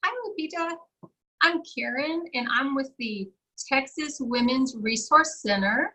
Hi, Lupita. I'm Karen, and I'm with the Texas Women's Resource Center.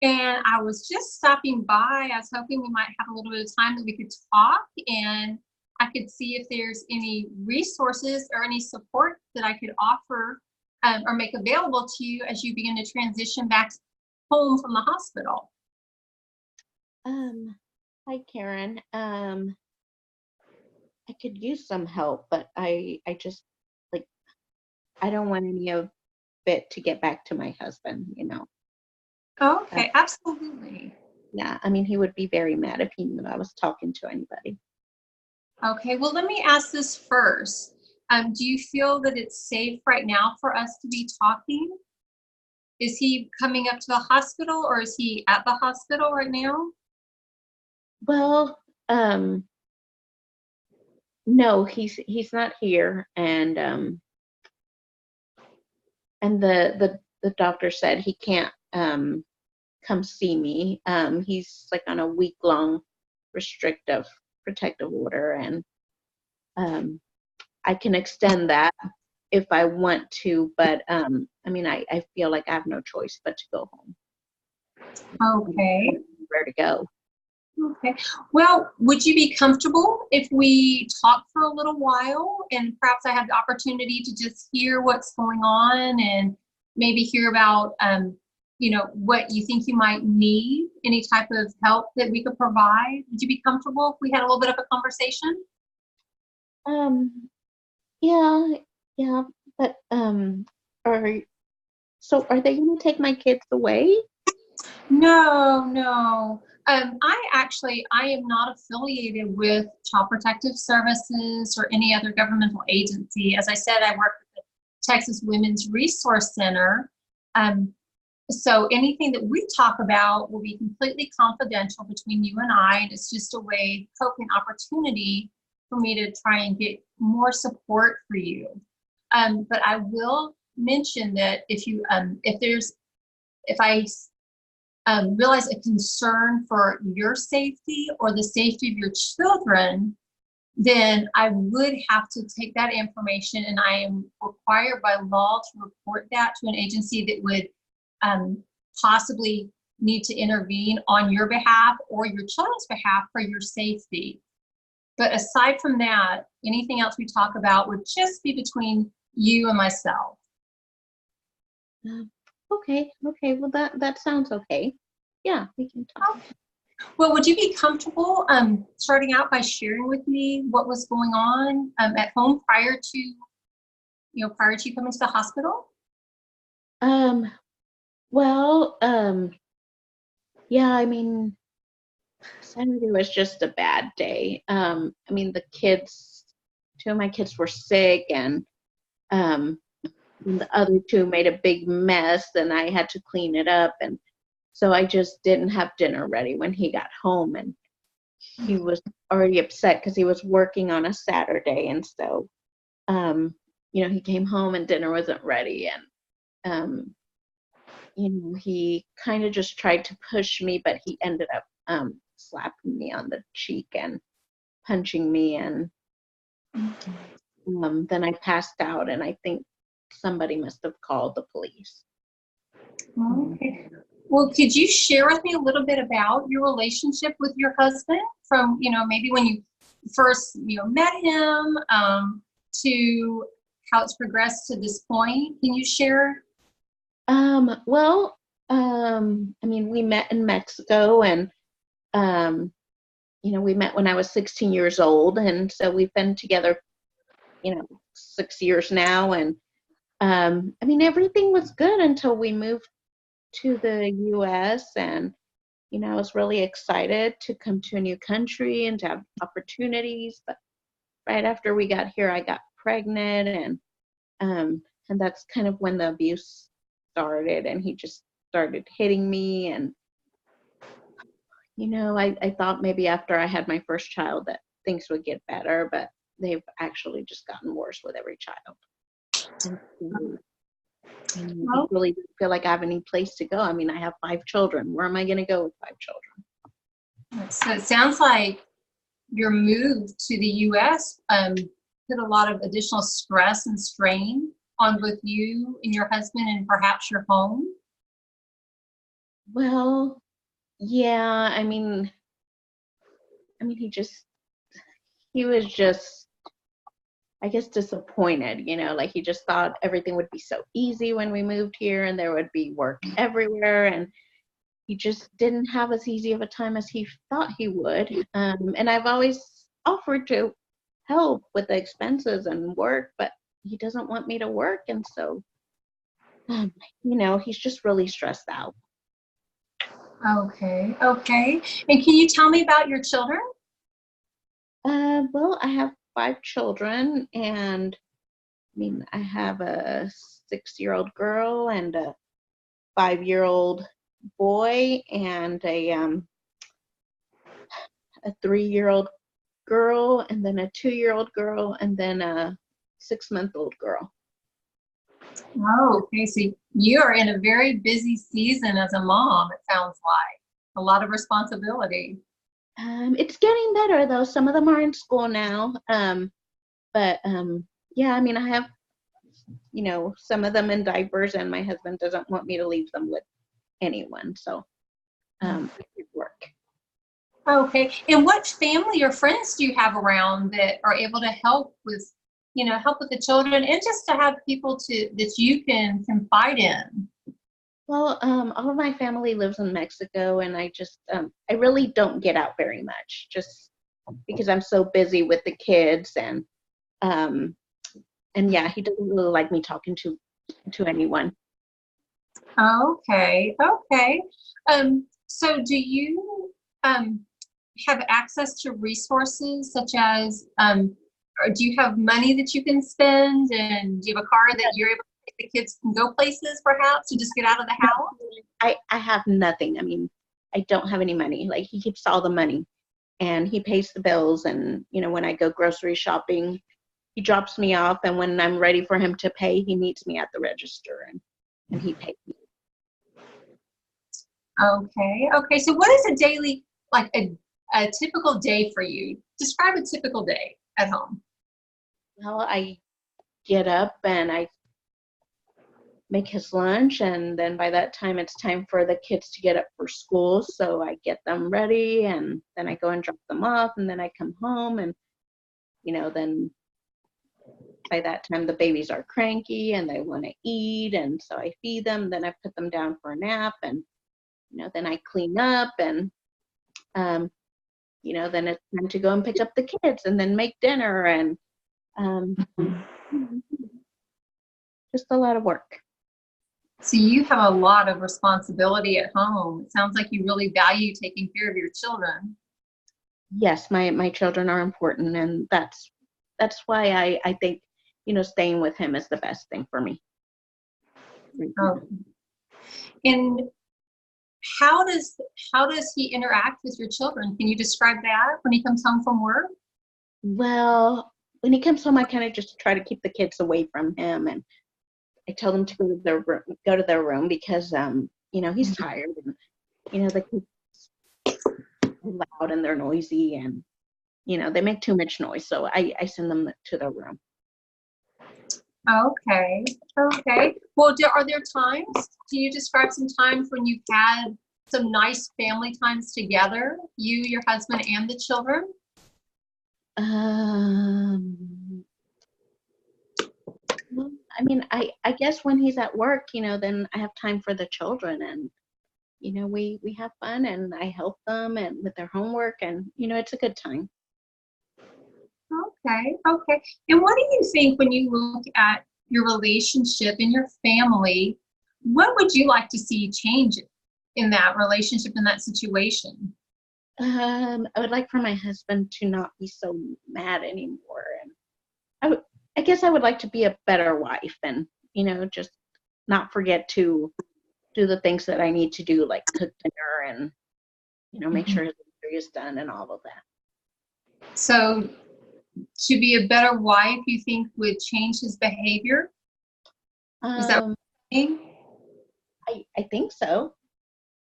And I was just stopping by. I was hoping we might have a little bit of time that we could talk, and I could see if there's any resources or any support that I could offer or make available to you as you begin to transition back home from the hospital. Um, Hi Karen. I could use some help, but I just like I don't want any of it to get back to my husband. Uh, Okay, absolutely. yeah, I mean he would be very mad if he knew I was talking to anybody. Okay, well, let me ask this first. Do you feel that it's safe right now for us to be talking? Is he coming up to the hospital or is he at the hospital right now? Well, no, he's not here, and the doctor said he can't come see me. He's like on a week-long restrictive protective order, and I can extend that if I want to, but I mean, I feel like I have no choice but to go home. Okay. Where to go? Okay. Well, would you be comfortable if we talk for a little while and perhaps I have the opportunity to just hear what's going on and maybe hear about, what you think you might need, any type of help that we could provide? Would you be comfortable if we had a little bit of a conversation? Um, yeah, yeah, but are are they going to take my kids away? No, no. I am not affiliated with Child Protective Services or any other governmental agency. As I said, I work with the Texas Women's Resource Center. Um, so anything that we talk about will be completely confidential between you and I, and it's just a way, hope, and opportunity for me to try and get more support for you. But I will mention that if I realize a concern for your safety or the safety of your children, then I would have to take that information and I am required by law to report that to an agency that would possibly need to intervene on your behalf or your child's behalf for your safety. But aside from that, anything else we talk about would just be between you and myself. Okay, okay. Well, that sounds okay. Yeah, we can talk. Well, would you be comfortable starting out by sharing with me what was going on at home prior to you coming to the hospital? Um, well, yeah, I mean, Saturday was just a bad day. I mean, two of my kids were sick, and the other two made a big mess, and I had to clean it up, and so I just didn't have dinner ready when he got home, and he was already upset because he was working on a Saturday, and so he came home and dinner wasn't ready, and he kind of just tried to push me, but he ended up slapping me on the cheek and punching me, and then I passed out, and I think somebody must have called the police. Okay. Well, could you share with me a little bit about your relationship with your husband from, maybe when you first, met him to how it's progressed to this point? Can you share? Well, I mean, we met in Mexico, and we met when I was 16 years old, and so we've been together, 6 years now, and I mean, everything was good until we moved to the U.S., and I was really excited to come to a new country and to have opportunities, but right after we got here, I got pregnant, and that's kind of when the abuse started, and he just started hitting me, and I thought maybe after I had my first child that things would get better, but they've actually just gotten worse with every child. And I really don't feel like I have any place to go. I mean, I have 5 children. Where am I going to go with 5 children? So it sounds like your move to the U.S. put a lot of additional stress and strain on both you and your husband and perhaps your home? Well, yeah, he was just, I guess, disappointed, like he just thought everything would be so easy when we moved here and there would be work everywhere. And he just didn't have as easy of a time as he thought he would. And I've always offered to help with the expenses and work, but he doesn't want me to work. And so, um, he's just really stressed out. Okay, okay. And can you tell me about your children? Well, I have 5 children, and I have a 6-year-old girl and a 5-year-old boy and a 3-year-old girl and then a 2-year-old girl and then a 6-month-old girl. Oh, okay. So you are in a very busy season as a mom, it sounds like. A lot of responsibility. It's getting better though. Some of them are in school now. But yeah, I have, some of them in diapers, and my husband doesn't want me to leave them with anyone. So it work. Okay. And what family or friends do you have around that are able to help with, help with the children and just to have people that you can confide in? Well, all of my family lives in Mexico, and I really don't get out very much, just because I'm so busy with the kids, and yeah, he doesn't really like me talking to anyone. Okay. Okay. So do you have access to resources such as, or do you have money that you can spend, and do you have a car that you're able to take the kids can go places perhaps to just get out of the house? I have nothing. I don't have any money. Like, he keeps all the money, and he pays the bills, and when I go grocery shopping, he drops me off, and when I'm ready for him to pay, he meets me at the register, and he pays me. Okay. Okay. So what is a daily, like a typical day for you? Describe a typical day at home. Well, I get up and I make his lunch, and then by that time it's time for the kids to get up for school, so I get them ready, and then I go and drop them off, and then I come home, and then by that time the babies are cranky and they want to eat, and so I feed them, then I put them down for a nap, and then I clean up, and then it's time to go and pick up the kids and then make dinner, and um, just a lot of work. So you have a lot of responsibility at home. It sounds like you really value taking care of your children. Yes, my children are important, and that's why I think staying with him is the best thing for me. Oh. And how does he interact with your children? Can you describe that when he comes home from work? Well, when he comes home, I kind of just try to keep the kids away from him, and I tell them to go to their room because he's tired, and the kids are loud and they're noisy, and they make too much noise, so I send them to their room. Okay. Okay. Well, are there times? Do you describe some times when you've had some nice family times together, you, your husband, and the children? Well, I guess when he's at work, then I have time for the children, and we have fun, and I help them and with their homework, and it's a good time. Okay. Okay. And what do you think when you look at your relationship and your family? What would you like to see change in that relationship, in that situation? I would like for my husband to not be so mad anymore, and I guess I would like to be a better wife, and just not forget to do the things that I need to do, like cook dinner and make sure his laundry is done and all of that. So to be a better wife, you think would change his behavior? Is that what you're saying? I think so.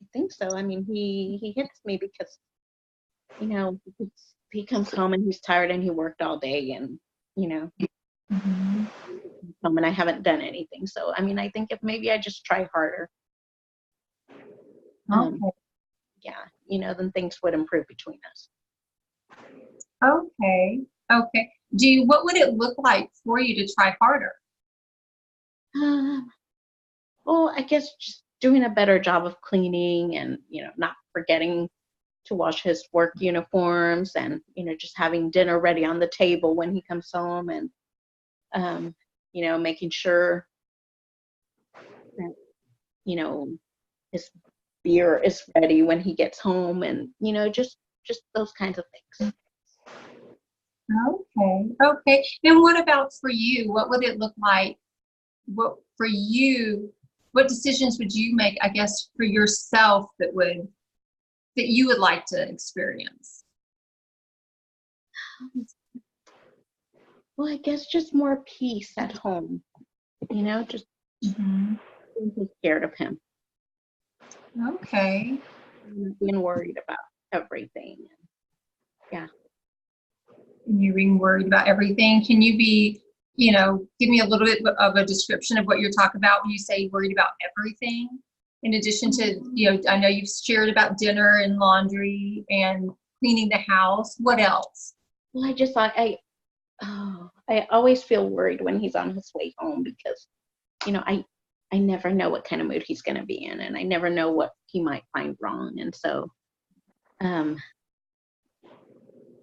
I think so. He hits me because he comes home and he's tired and he worked all day, and you know, Mhm. and I haven't done anything. So, I mean, I think if maybe I just try harder, um, Okay. yeah, then things would improve between us. Okay. Okay. What would it look like for you to try harder? Um, well, I guess just doing a better job of cleaning and, not forgetting to wash his work uniforms and, just having dinner ready on the table when he comes home and, um, making sure that, you know, his beer is ready when he gets home and, just those kinds of things. Okay. Okay. And what about for you? What would it look like? What for you? What decisions would you make, I guess, for yourself that you would like to experience? Well, I guess just more peace at home, just Mhm. being scared of him, Okay. being worried about everything. Yeah. And you're being worried about everything. Can you give me a little bit of a description of what you're talking about when you say worried about everything? In addition to, I know you've shared about dinner and laundry and cleaning the house. What else? Well, I just thought I always feel worried when he's on his way home because, I never know what kind of mood he's going to be in, and I never know what he might find wrong. And so, um,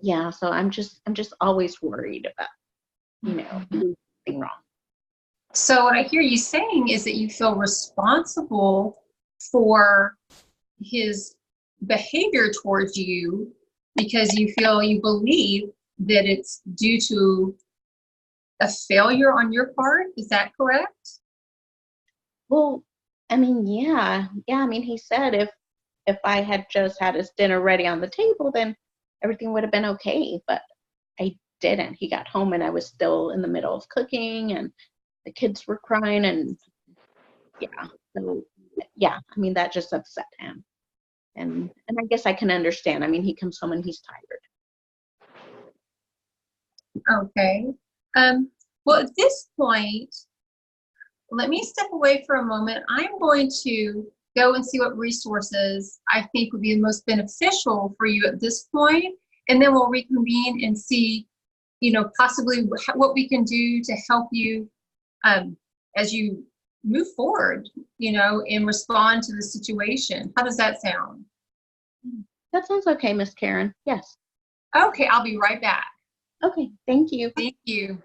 yeah, so I'm just always worried about, doing something wrong. So what I hear you saying is that you feel responsible for his behavior towards you because you believe that it's due to a failure on your part. Is that correct? Well, I mean, yeah. I mean, he said if I had just had his dinner ready on the table, then everything would have been okay. But I didn't. He got home and I was still in the middle of cooking, and the kids were crying, and yeah. So yeah, I mean, that just upset him. And I guess I can understand. I mean, he comes home and he's tired. Okay. Um, well, at this point, let me step away for a moment. I'm going to go and see what resources I think would be the most beneficial for you at this point, and then we'll reconvene and see, possibly what we can do to help you as you move forward, and respond to the situation. How does that sound? That sounds okay, Miss Karen. Yes. Okay, I'll be right back. Okay. Thank you. Thank you.